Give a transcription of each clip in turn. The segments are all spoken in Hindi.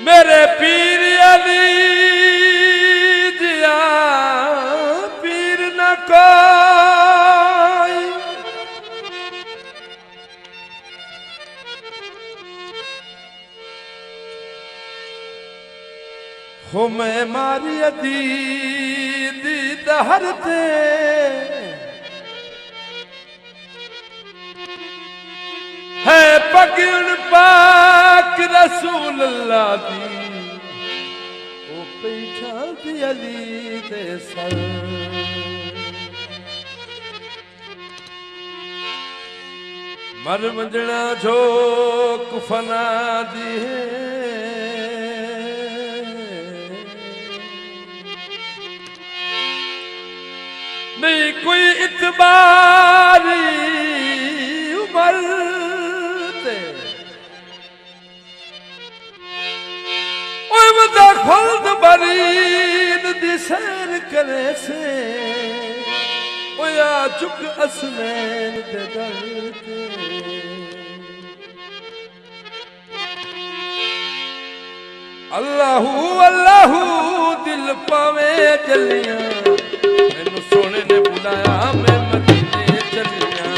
मेरे पीर अली जिया पीर न कोई, हो मैं मारी अदी दी दहरते है पगण पाक रसूल अल्लाह दी ओ पैठा दी अली दे सर मर मंजना जो कुफना दी नहीं कोई इतबारी उम्र खुद बरीद दिसैन करे से ओया चुक असमैन दे दरते अल्लाहू अल्लाहू दिल पावे जलियां मैनू सोने ने बुलाया मैं मदीने चलियां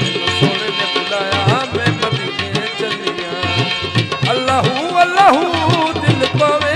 मैनू सोने ने बुलाया मैं मदीने चलियां अल्लाहू अल्लाहू दिल पावे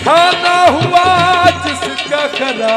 खाना हुआ जिसका खरा